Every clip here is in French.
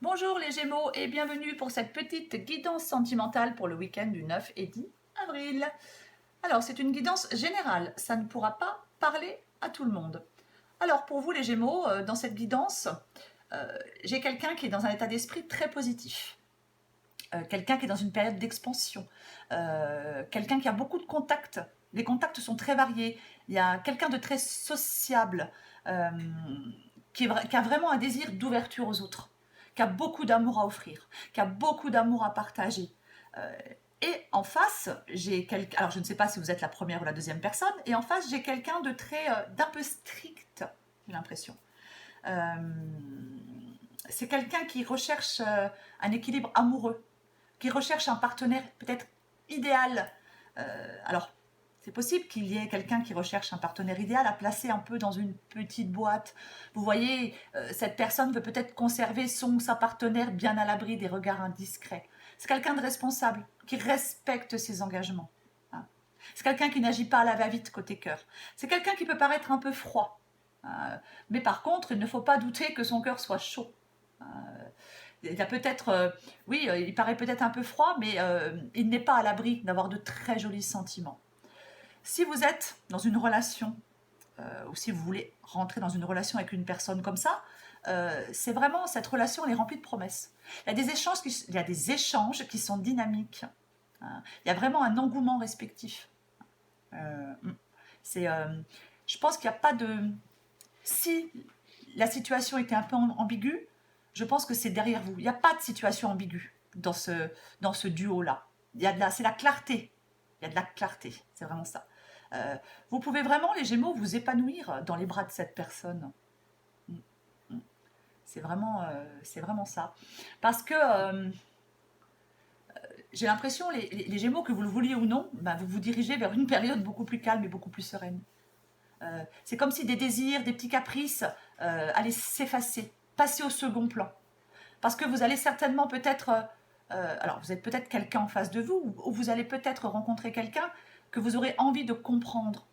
Bonjour les Gémeaux et bienvenue pour cette petite guidance sentimentale pour le week-end du 9 et 10 avril. Alors c'est une guidance générale, ça ne pourra pas parler à tout le monde. Alors pour vous les Gémeaux, dans cette guidance, j'ai quelqu'un qui est dans un état d'esprit très positif. Quelqu'un qui est dans une période d'expansion. Quelqu'un qui a beaucoup de contacts. Les contacts sont très variés. Il y a quelqu'un de très sociable, qui a vraiment un désir d'ouverture aux autres, qui a beaucoup d'amour à offrir, qui a beaucoup d'amour à partager. Et en face, j'ai quelqu'un, alors je ne sais pas si vous êtes la première ou la deuxième personne, et en face, j'ai quelqu'un de d'un peu strict, j'ai l'impression. Euh, c'est quelqu'un qui recherche un équilibre amoureux, qui recherche un partenaire peut-être idéal. Alors, c'est possible qu'il y ait quelqu'un qui recherche un partenaire idéal à placer un peu dans une petite boîte. Vous voyez, cette personne veut peut-être conserver son ou sa partenaire bien à l'abri des regards indiscrets. C'est quelqu'un de responsable, qui respecte ses engagements. Hein. C'est quelqu'un qui n'agit pas à la va-vite côté cœur. C'est quelqu'un qui peut paraître un peu froid. Mais par contre, il ne faut pas douter que son cœur soit chaud. Il a peut-être, oui, il paraît peut-être un peu froid, mais il n'est pas à l'abri d'avoir de très jolis sentiments. Si vous êtes dans une relation, ou si vous voulez rentrer dans une relation avec une personne comme ça, c'est vraiment, cette relation, elle est remplie de promesses. Il y a des échanges qui sont dynamiques. Hein. Il y a vraiment un engouement respectif. Euh, c'est, je pense qu'il n'y a pas de... Si la situation était un peu ambiguë, je pense que c'est derrière vous. Il n'y a pas de situation ambiguë dans ce duo-là. C'est la clarté. Il y a de la clarté. C'est vraiment ça. Vous pouvez vraiment, les Gémeaux, vous épanouir dans les bras de cette personne. C'est vraiment ça. Parce que j'ai l'impression, les Gémeaux, que vous le vouliez ou non, ben, vous vous dirigez vers une période beaucoup plus calme et beaucoup plus sereine. C'est comme si des désirs, des petits caprices allaient s'effacer, passer au second plan. Parce que vous allez certainement peut-être... alors, vous êtes peut-être quelqu'un en face de vous, ou vous allez peut-être rencontrer quelqu'un que vous aurez envie de comprendre.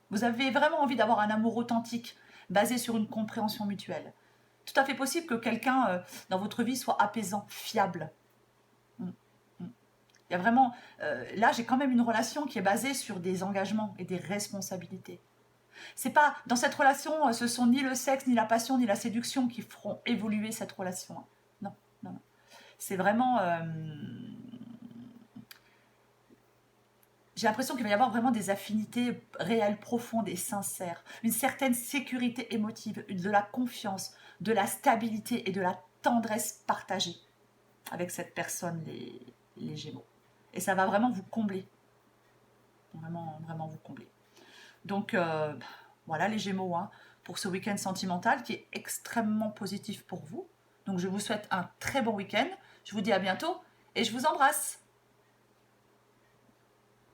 Vous avez vraiment envie d'avoir un amour authentique, basé sur une compréhension mutuelle. Tout à fait possible que quelqu'un dans votre vie soit apaisant, fiable. Il y a vraiment... là, j'ai quand même une relation qui est basée sur des engagements et des responsabilités. C'est pas... Dans cette relation, ce sont ni le sexe, ni la passion, ni la séduction qui feront évoluer cette relation. Non, non, non. C'est vraiment... j'ai l'impression qu'il va y avoir vraiment des affinités réelles, profondes et sincères. Une certaine sécurité émotive, de la confiance, de la stabilité et de la tendresse partagée avec cette personne, les Gémeaux. Et ça va vraiment vous combler. Vraiment, vraiment vous combler. Donc, voilà les Gémeaux, hein, pour ce week-end sentimental qui est extrêmement positif pour vous. Donc, je vous souhaite un très bon week-end. Je vous dis à bientôt et je vous embrasse.